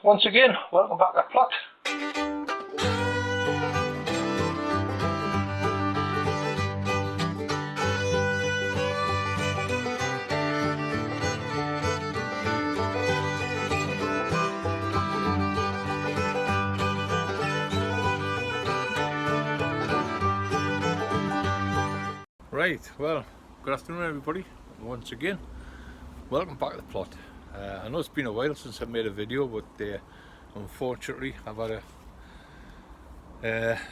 Once again, welcome back to the plot. Right, well, good afternoon everybody. Once again, welcome back to the plot. I know it's been a while since I made a video, but unfortunately I've had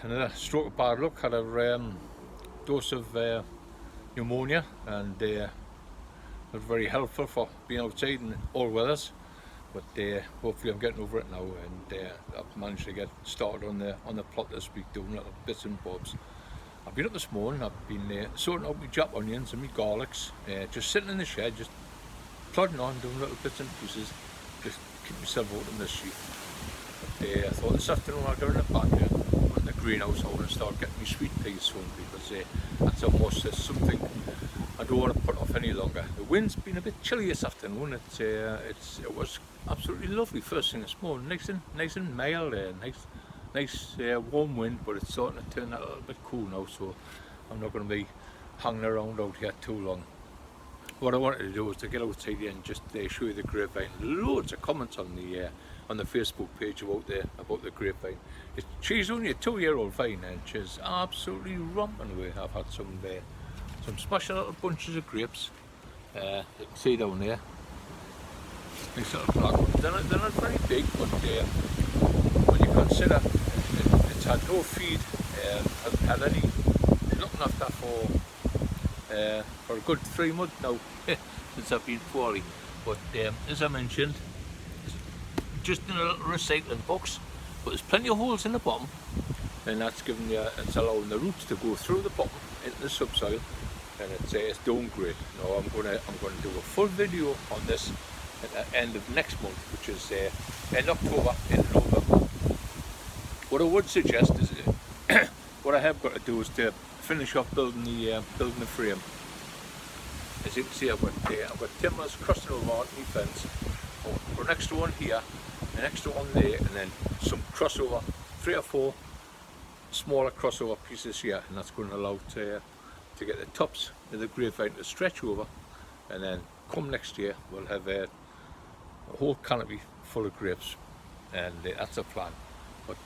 another stroke of bad luck. Had a dose of pneumonia, and it was very helpful for being outside in all weathers. But hopefully I'm getting over it now, and I've managed to get started on the plot this week, doing little bits and bobs. I've been up this morning. I've been sorting out my Jap onions and my garlics, just sitting in the shed, just plodding on, doing little bits and pieces, just keep myself out in this sheet. But I thought this afternoon I'll go in the back here, in the greenhouse. I want to start getting my sweet peas sown, because that's a must. It's something I don't want to put off any longer. The wind's been a bit chilly this afternoon. It was absolutely lovely first thing this morning, nice and mild, nice warm wind, but it's starting to turn a little bit cool now, so I'm not going to be hanging around out here too long. What I wanted to do was to get outside here and just show you the grapevine. Loads of comments on the Facebook page about the grapevine. She's only a 2-year-old vine, and she's absolutely romping away. I've had some smashing little bunches of grapes. You can see down there, these little black ones. They're not very big, but when you consider it's had no feed, hasn't had any looking after for a good 3 months now since I've been poorly. But as I mentioned, it's just in a little recycling box, but there's plenty of holes in the bottom, and that's it's allowing the roots to go through the bottom into the subsoil, and it's doing great. Now I'm going to do a full video on this at the end of next month, which is in October, in November. What I would suggest is what I have got to do is to finish off building the frame. As you can see, I've got timbers crossing over onto my fence. I've got an extra one here, an extra one there, and then some crossover, 3 or 4 smaller crossover pieces here, and that's going to allow to get the tops of the grapevine to stretch over, and then come next year we'll have a whole canopy full of grapes, and that's a plan. But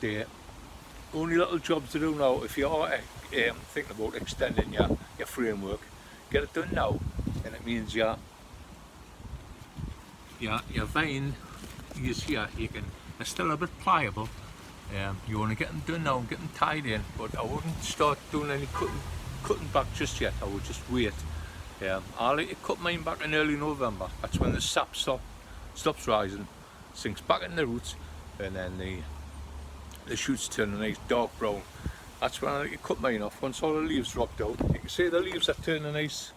only little jobs to do now. If you are thinking about extending your framework, get it done now, and it means your vine is here. It's still a bit pliable. You want to get them done now and get them tied in, but I wouldn't start doing any cutting back just yet. I would just wait. I'll let you cut mine back in early November. That's when the sap stops rising, sinks back in the roots, and then the shoots turn a nice dark brown. That's when I let you cut mine off. Once all the leaves dropped out, you can see the leaves are turning a nice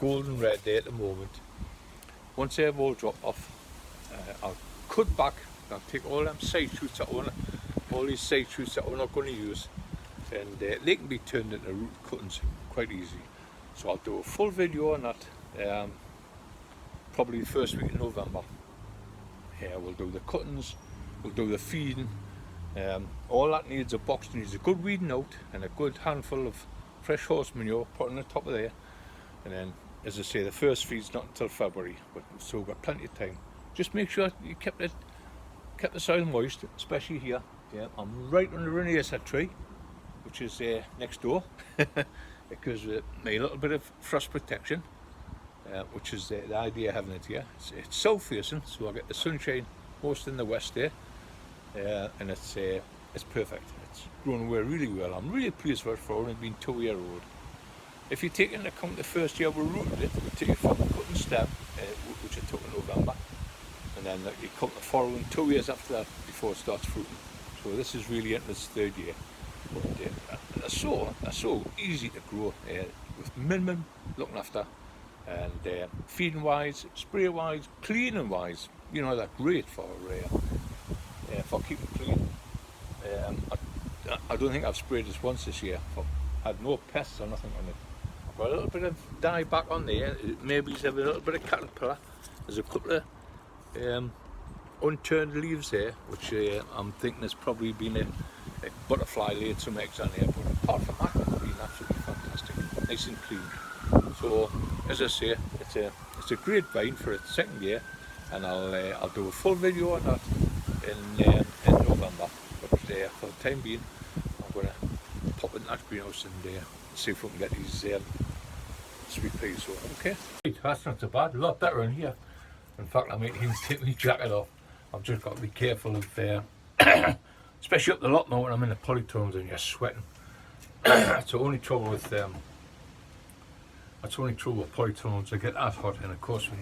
golden red there at the moment. Once they've all dropped off, I'll cut back. I'll take all them side shoots all these side shoots that we're not going to use, and they can be turned into root cuttings quite easy. So I'll do a full video on that, probably the first week in November. We'll do the cuttings, we'll do the feeding. All that needs a box needs a good weeding out and a good handful of fresh horse manure put on the top of there. And then, as I say, the first feed's not until February, but we've still got plenty of time. Just make sure you kept the soil moist, especially here. I'm right under an acer tree, which is next door. It gives me a little bit of frost protection, which is the idea of having it here. It's south facing, so I get the sunshine most in the west there, and it's perfect. It's grown away really well. I'm really pleased with it for only being 2-year-old. If you take into account the first year we rooted it, we take it from the cutting stem, which I took in November, and then you cut the following 2 years after that before it starts fruiting. So this is really into its 3rd year. But they're so easy to grow with minimum looking after, and feeding wise, spray wise, cleaning wise, they're great for keeping clean. I don't think I've sprayed this once this year. I've had no pests or nothing on it. I've got a little bit of dye back on there. Maybe it's having a little bit of caterpillar. There's a couple of unturned leaves there, which I'm thinking has probably been a butterfly laid some eggs on there, but apart from that, it's been absolutely fantastic, nice and clean. So as I say, it's a grapevine for its second year, and I'll do a full video on that in November. But for the time being, I'm going to pop in that greenhouse and see if we can get these sweet peas. So okay, that's not so bad. A lot better in here. In fact, I might even take my jacket off. I've just got to be careful of, especially up the lot now when I'm in the polytones and you're sweating. That's the only trouble with polytones. They get that hot, and of course when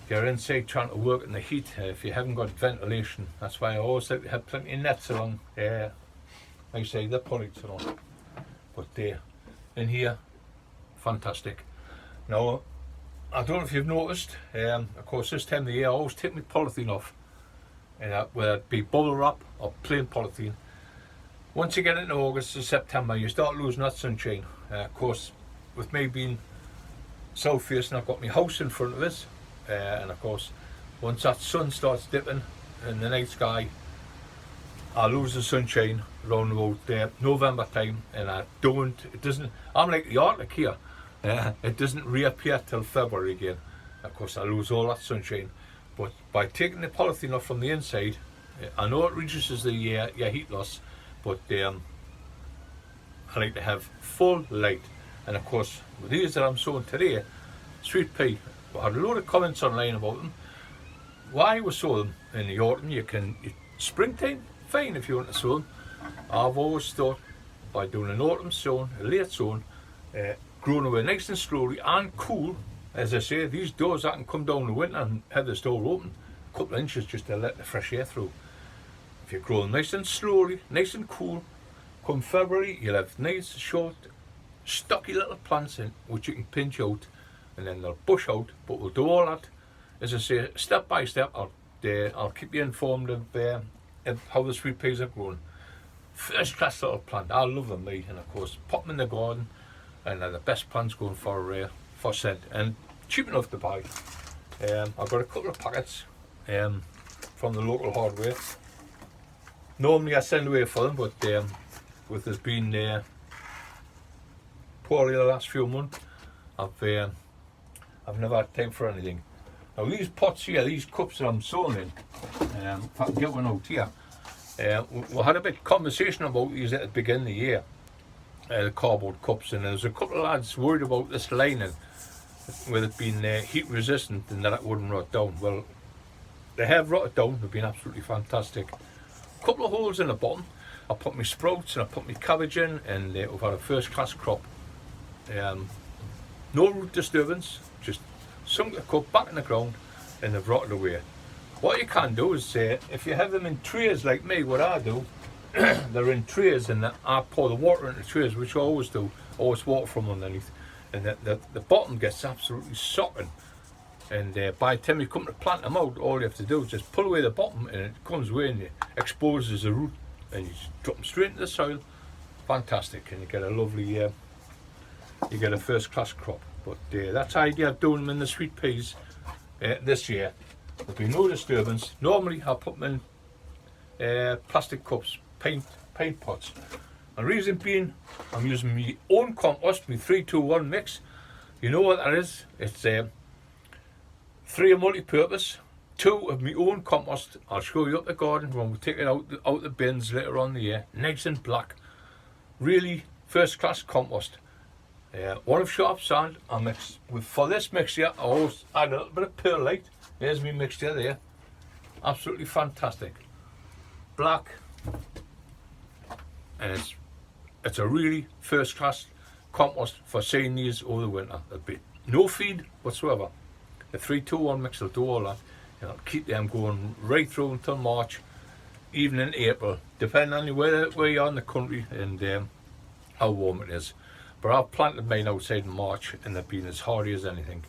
you're inside trying to work in the heat, if you haven't got ventilation, that's why I always like to have plenty of nets along. I say the polytone, but in here, fantastic. Now, I don't know if you've noticed, of course this time of the year I always take my polythene off, whether it be bubble wrap or plain polythene. Once you get into August or September, you start losing that sunshine. Of course, with me being south facing, I've got my house in front of us, and of course once that sun starts dipping in the night sky, I lose the sunshine around about November time, and I'm like the Arctic here. It doesn't reappear till February again. Of course I lose all that sunshine, but by taking the polythene off from the inside, I know it reduces the your heat loss, but I like to have full light. And of course with these that I'm sowing today, sweet pea, I had a load of comments online about them. Why we sow them in the autumn? Springtime, fine if you want to sow them. I've always thought by doing an autumn sowing, a late sowing, growing away nice and slowly and cool. As I say, these doors I can come down in the winter and have this door open a couple of inches just to let the fresh air through. If you grow them nice and slowly, nice and cool, come February you'll have nice, short, stocky little plants in which you can pinch out, and then they'll bush out. But we'll do all that, as I say, step by step. I'll keep you informed of how the sweet peas are growing. First class little plant, I love them, me, and of course pop them in the garden, and they're the best plants going for scent, and cheap enough to buy. I've got a couple of packets from the local hardware. Normally I send away for them, but with us being poorly the last few months, I've never had time for anything. Now these pots here, these cups that I'm sowing in, if I can get one out here, we had a bit of conversation about these at the beginning of the year, the cardboard cups, and there's a couple of lads worried about this lining, with it being heat resistant and that it wouldn't rot down. Well, they have rotted down, they've been absolutely fantastic. A couple of holes in the bottom, I put my sprouts and I put my cabbage in, and we've had a first class crop. No root disturbance, just sunk the cup back in the ground and they've rotted away. What you can do is, if you have them in trays like me, what I do, they're in trays, and I pour the water into trays, which I always do, always water from underneath, and the bottom gets absolutely sopping. And by the time you come to plant them out, all you have to do is just pull away the bottom, and it comes away and it exposes the root, and you just drop them straight into the soil. Fantastic, and you get a lovely, you get a first class crop. But that's the idea of doing them in the sweet peas this year. There'll be no disturbance. Normally I put them in plastic cups, paint pots. The reason being, I'm using my own compost, my 3-2-1 mix. You know what that is? It's 3 of multi-purpose, 2 of my own compost. I'll show you up the garden when we take it out the bins later on in the year. Nice and black, really first class compost. 1 of sharp sand. I mix for this mixture. I always add a little bit of perlite. There's my mixture there. Absolutely fantastic. Black, and it's a really first class compost for seeing these over the winter. There'll be no feed whatsoever. The 3-2-1 mix will do all that, and it'll keep them going right through until March, even in April, depending on where you are in the country and how warm it is. But I've planted mine outside in March, and they've been as hardy as anything.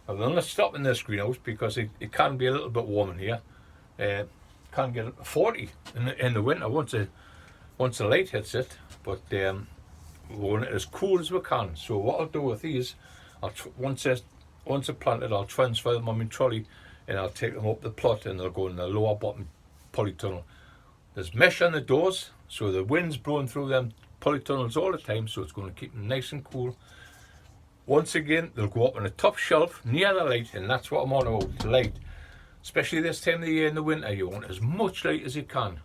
Now, they'll not stop in this greenhouse because it can be a little bit warm in here. Can get 40 in the winter once the light hits it, but we want it as cool as we can. So what I'll do with these, once they're planted, I'll transfer them on my trolley and I'll take them up the plot and they'll go in the lower bottom polytunnel. There's mesh on the doors, so the wind's blowing through them polytunnels all the time, so it's going to keep them nice and cool. Once again, they'll go up on the top shelf near the light, and that's what I'm on about, the light. Especially this time of the year in the winter, you want as much light as you can.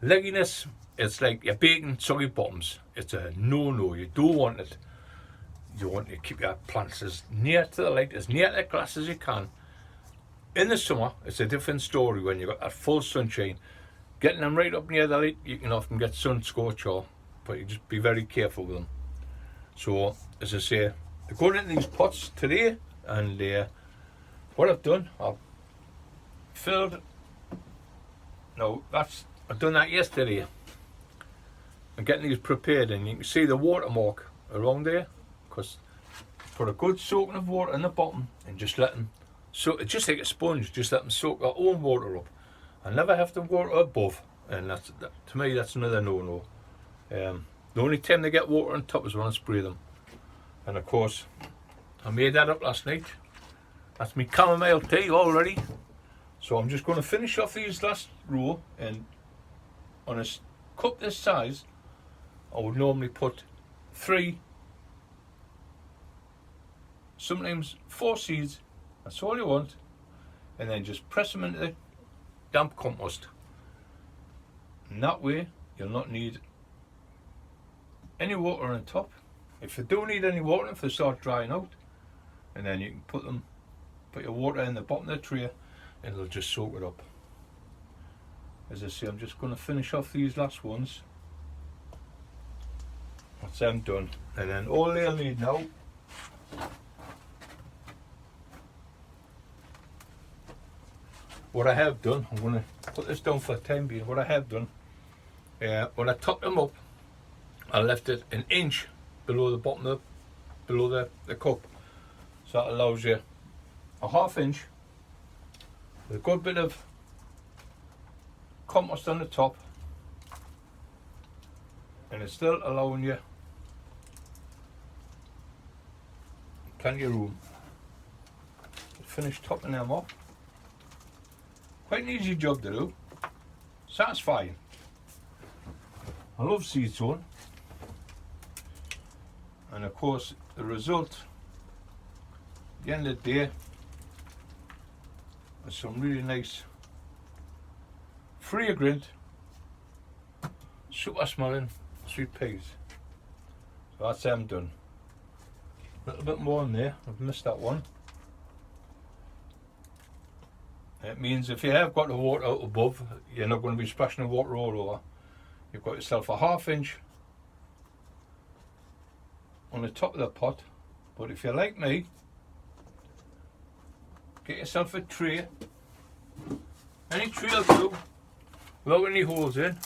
Legginess, it's like you're baking soggy bottoms. It's a no-no, you don't want it. You want to keep your plants as near to the light, as near to the glass as you can. In the summer, it's a different story when you've got that full sunshine. Getting them right up near the light, you can often get sun scorch, but you just be very careful with them. So, as I say, they're going into these pots today, and what I've done, I've filled. No, I've done that yesterday. I'm getting these prepared, and you can see the watermark around there, because put a good soaking of water in the bottom and just let them. So it's just like a sponge, just let them soak their own water up. I never have to water above, and to me that's another no-no. The only time they get water on top is when I spray them. And of course, I made that up last night. That's my chamomile tea already. So I'm just going to finish off these last row, and on a cup this size, I would normally put 3, sometimes 4 seeds. That's all you want, and then just press them into the damp compost. And that way you'll not need any water on top. If you do need any water, if they start drying out, and then you can put your water in the bottom of the tray and it'll just soak it up. As I say, I'm just going to finish off these last ones. That's them done, and then all they'll need now what I have done, I'm going to put this down for the time being. What I have done, when I topped them up, I left it an inch below the bottom of below the cup, so that allows you a ½ inch with a good bit of compost on the top, and it's still allowing you plenty of room. Finish topping them up. Quite an easy job to do, satisfying. I love seed sowing, and of course the result at the end of the day is some really nice, fragrant, super smelling sweet peas. So that's them done. A little bit more in there, I've missed that one. It means if you have got the water out above, you're not going to be splashing the water all over. You've got yourself a ½ inch on the top of the pot. But if you're like me, get yourself a tray, any tray will do, without any holes in.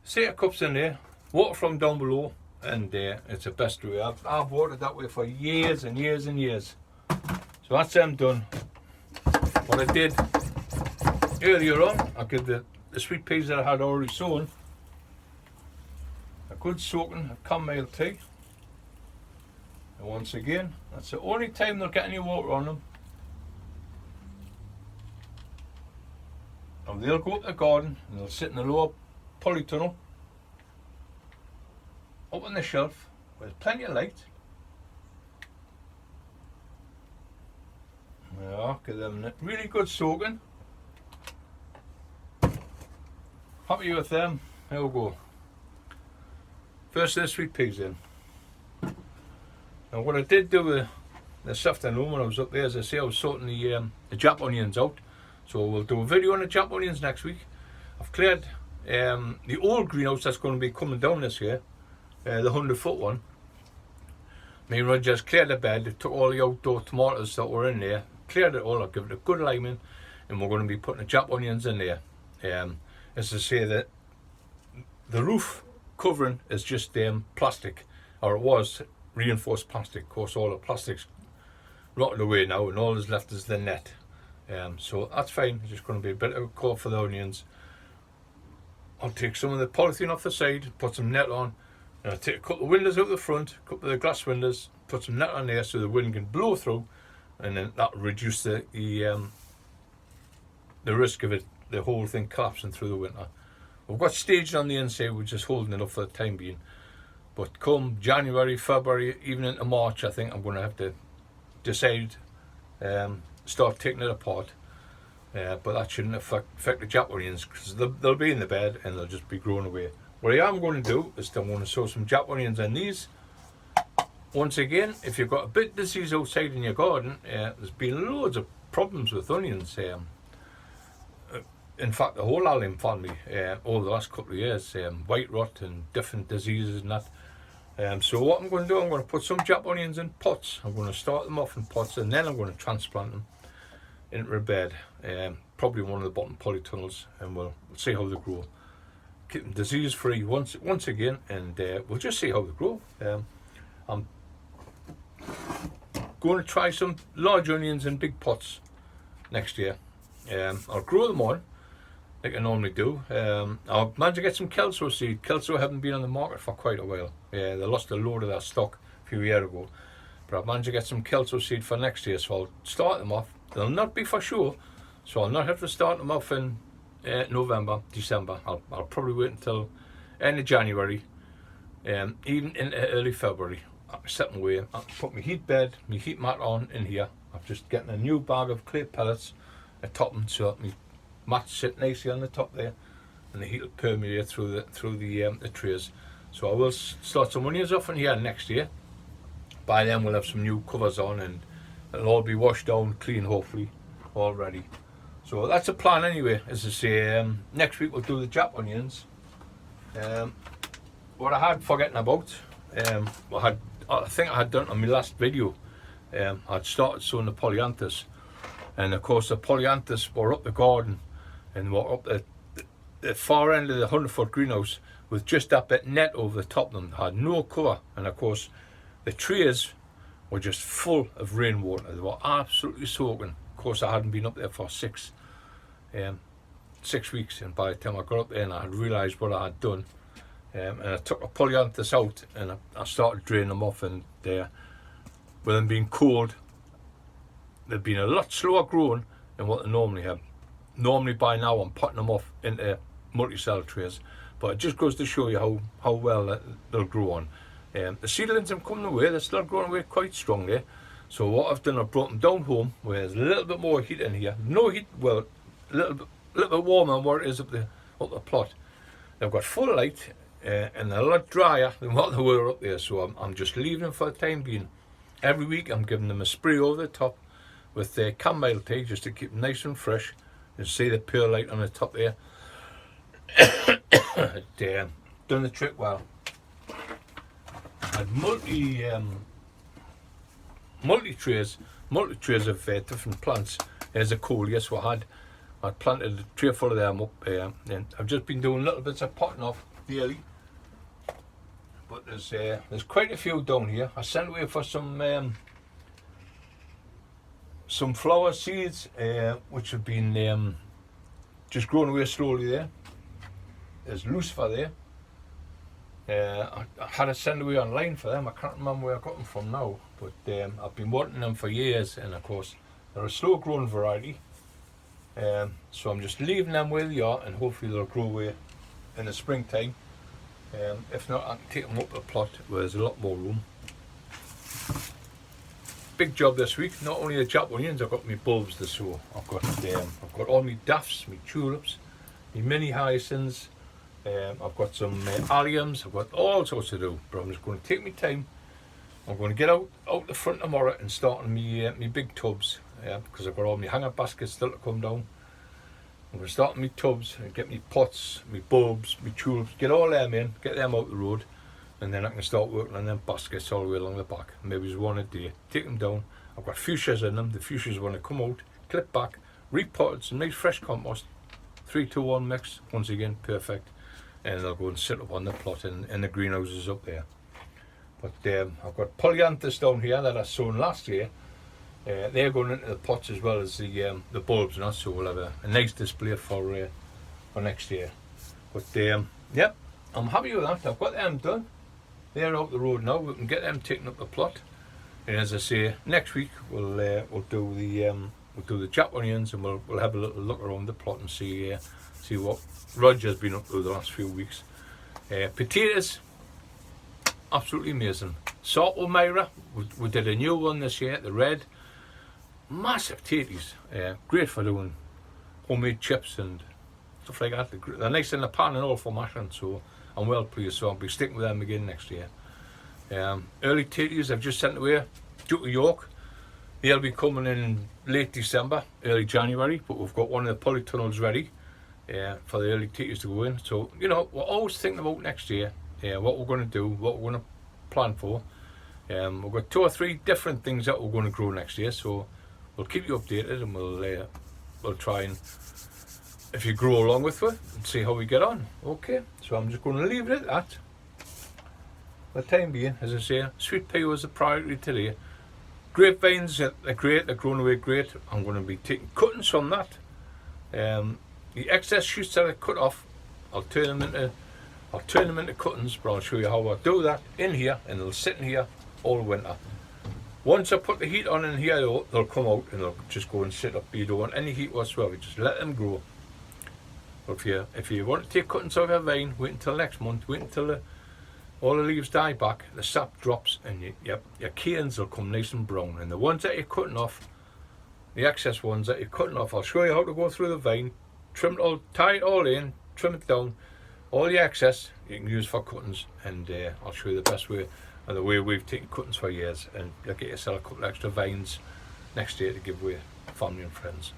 Set your cups in there, water from down below, and it's the best way. I've watered that way for years and years and years. So that's them done. What I did earlier on, I gave the sweet peas that I had already sown a good soaking of chamomile tea. And once again, that's the only time they'll get any water on them. And they'll go up the garden and they'll sit in the lower polytunnel up on the shelf with plenty of light. Yeah, give them a really good soaking. Happy with them. There we go. First of the sweet peas in. Now what I did do this afternoon when I was up there, as I say, I was sorting the Jap onions out. So we'll do a video on the Jap onions next week. I've cleared the old greenhouse that's going to be coming down this year, the 100-foot one. Me and Roger just cleared the bed, took all the outdoor tomatoes that were in there, cleared it all, I'll give it a good liming, and we're going to be putting the Jap onions in there. As I say, that the roof covering is just plastic, or it was reinforced plastic. Of course, all the plastic's rotted away now, and all that's left is the net. So that's fine. It's just going to be a bit of a cover for the onions. I'll take some of the polythene off the side, put some net on, and I'll take a couple of windows out the front, a couple of the glass windows, put some net on there so the wind can blow through, and then that'll reduce the risk of the whole thing collapsing through the winter. We've got staged on the inside, we're just holding it up for the time being. But come January, February, even into March, I think I'm going to have to decide, start taking it apart. But that shouldn't affect the Jap onions, because they'll be in the bed and they'll just be growing away. What I am going to do is I'm going to sow some Jap onions in these. Once again, if you've got a bit of disease outside in your garden, there's been loads of problems with onions. In fact, the whole Allium family over the last couple of years, white rot and different diseases and that. So what I'm going to do, I'm going to put some Jap onions in pots. I'm going to start them off in pots, and then I'm going to transplant them into a bed, probably one of the bottom polytunnels, and we'll see how they grow. Keep them disease free once again, and we'll just see how they grow. I'm going to try some large onions in big pots next year. I'll grow them on like I normally do. I'll manage to get some Kelso seed. Kelso haven't been on the market for quite a while. They lost a load of their stock a few years ago, but I've managed to get some Kelso seed for next year, so I'll start them off. They'll not be for sure, so I'll not have to start them off in November, December. I'll probably wait until end of January, even into early February. I'm setting away. I'll put my heat bed, my heat mat on in here. I'm just getting a new bag of clay pellets atop them, so that my mat sit nicely on the top there, and the heat will permeate through the trays. So I will start some onions off in here next year. By then we'll have some new covers on, and it'll all be washed down clean, hopefully, all ready. So that's a plan anyway. As I say, next week we'll do the Jap onions. What I had forgotten about, I think I had done on my last video, I'd started sowing the polyanthus, and of course the polyanthus were up the garden and were up the far end of the 100-foot greenhouse with just that bit net over the top of them. They had no cover, and of course the trays were just full of rainwater. They were absolutely soaking. Of course I hadn't been up there for 6 weeks, and by the time I got up there and I had realised what I had done, and I took a polyanthus out and I started draining them off, and with them being cold, they've been a lot slower growing than what they normally have. Normally by now I'm putting them off into multi-cell trays, but it just goes to show you how well they'll grow on. The seedlings have coming away, they're still growing away quite strongly. So what I've done, I've brought them down home where there's a little bit more heat in here. No heat, well, a little bit warmer than what it is up the plot. They've got full light, and they're a lot drier than what they were up there. So I'm just leaving them for the time being. Every week I'm giving them a spray over the top with chamomile tea, just to keep them nice and fresh. You see the pure light on the top there. Done the trick well. I had multi trays of different plants. There's a coleus, so I'd planted a tray full of them up, and I've just been doing little bits of potting off daily. But there's quite a few down here. I sent away for some flower seeds, which have been just growing away slowly there. There's lucifer there. I had to send away online for them. I can't remember where I got them from now, but I've been wanting them for years, and of course they're a slow growing variety. So I'm just leaving them where they are, and hopefully they'll grow away in the springtime. If not, I can take them up the plot where there's a lot more room. Big job this week. Not only the Jap onions, I've got my bulbs to sow. I've got all my daffs, my tulips, my mini hyacinths. I've got some alliums. I've got all sorts to do, but I'm just going to take my time. I'm going to get out the front tomorrow and start on my big tubs, because I've got all my hanger baskets still to come down. I'm going to start on my tubs and get my pots, my bulbs, my tulips, get all them in, get them out the road, and then I can start working on them baskets all the way along the back. Maybe just one a day. Take them down. I've got fuchsias in them. The fuchsias want to come out, clip back, repotted, some nice fresh compost, 3-2-1 mix. Once again, perfect. And they'll go and sit up on the plot in the greenhouses up there. But I've got polyanthus down here that I sown last year. They're going into the pots as well as the bulbs now, so we'll have a nice display for next year. But yep, I'm happy with that. I've got them done. They're out the road now. We can get them taken up the plot. And as I say, next week we'll do the Jap onions, and we'll have a little look around the plot and see what Roger's been up to the last few weeks. Potatoes, absolutely amazing. Salt Myra, we did a new one this year, the red. Massive potatoes, great for doing homemade chips and stuff like that. They're nice in the pan and all for mashing, so I'm well pleased. So I'll be sticking with them again next year. Early potatoes I've just sent away due to York. They'll be coming in late December, early January, but we've got one of the polytunnels ready for the early potatoes to go in. So, you know, we're always thinking about next year, what we're going to do, what we're going to plan for. We've got 2 or 3 different things that we're going to grow next year, so we'll keep you updated, and we'll try and, if you grow along with us, and see how we get on. Okay, so I'm just going to leave it at that. For the time being, as I say, sweet pea was a priority today. Grapevines, they're great, they're growing away great. I'm going to be taking cuttings from that. The excess shoots that I cut off, I'll turn them into cuttings, but I'll show you how I do that in here, and they'll sit in here all winter. Once I put the heat on in here, they'll come out and they'll just go and sit up. You don't want any heat whatsoever, just let them grow. But if you want to take cuttings off your vine, wait until next month, wait until all the leaves die back, the sap drops, and your canes will come nice and brown. And the ones that you're cutting off, the excess ones that you're cutting off, I'll show you how to go through the vine, trim it all, tie it all in, trim it down. All the excess you can use for cuttings, and I'll show you the best way, and the way we've taken cuttings for years. And you'll get yourself a couple extra vines next year to give away to family and friends.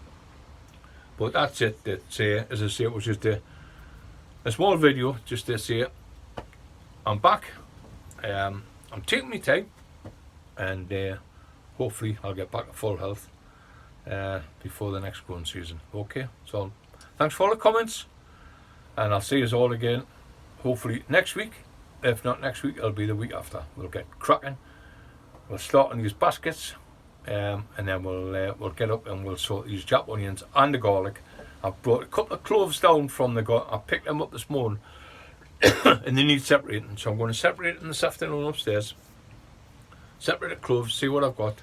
But that's it. As I say, it was just a small video just to say I'm back. I'm taking my time, and hopefully I'll get back to full health before the next growing season. Okay, so thanks for all the comments, and I'll see you all again hopefully next week. If not next week, it'll be the week after. We'll get cracking. We'll start on these baskets, and then we'll get up and we'll sort these Jap onions and the garlic. I've brought a couple of cloves down from the garlic. I picked them up this morning and they need separating, so I'm going to separate them this afternoon upstairs. Separate the cloves, see what I've got.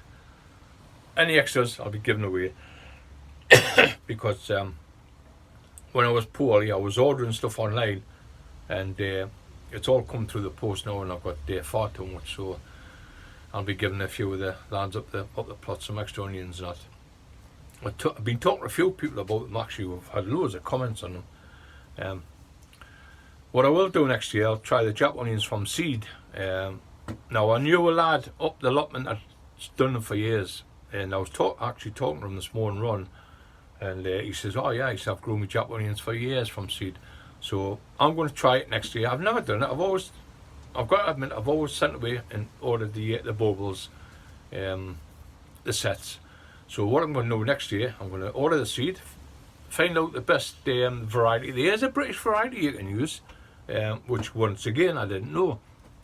Any extras I'll be giving away because when I was poorly I was ordering stuff online, and it's all come through the post now, and I've got far too much, so I'll be giving a few of the lads up the plot some extra onions and that. I've been talking to a few people about them actually. I've had loads of comments on them. What I will do next year, I'll try the Jap onions from seed. Now I knew a lad up the allotment that's done them for years, and I was actually talking to him this morning, Ron, and he says, oh yeah, I've grown my Jap onions for years from seed. So I'm going to try it next year. I've never done it. I've got to admit, I've always sent away and ordered the baubles, the sets. So what I'm going to do next year, I'm going to order the seed, find out the best variety. There is a British variety you can use, which once again I didn't know.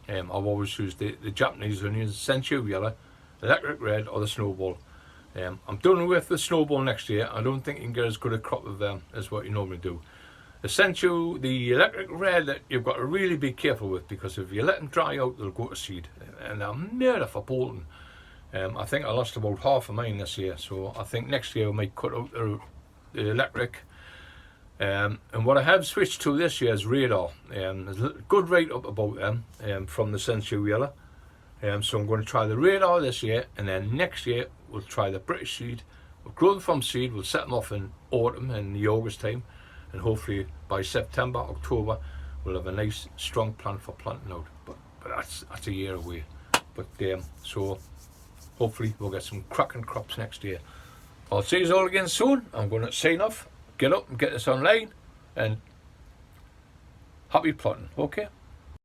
I've always used the Japanese onions, Senchu Yellow, Electric Red, or the Snowball. I'm done with the Snowball next year. I don't think you can get as good a crop of them as what you normally do. The Senchu, the Electric Red, that you've got to really be careful with, because if you let them dry out, they'll go to seed, and they're murder for bolting. I think I lost about half of mine this year, so I think next year I might cut out the electric. And what I have switched to this year is radar. There's a good write up about them from the Senchu Yellow. So I'm going to try the radar this year, and then next year we'll try the British seed. We'll grow them from seed, we'll set them off in autumn and the August time, and hopefully by September, October we'll have a nice strong plant for planting out. But that's a year away. But so hopefully we'll get some cracking crops next year. I'll see you all again soon. I'm going to sign off, get up and get this online, and happy plotting. Okay.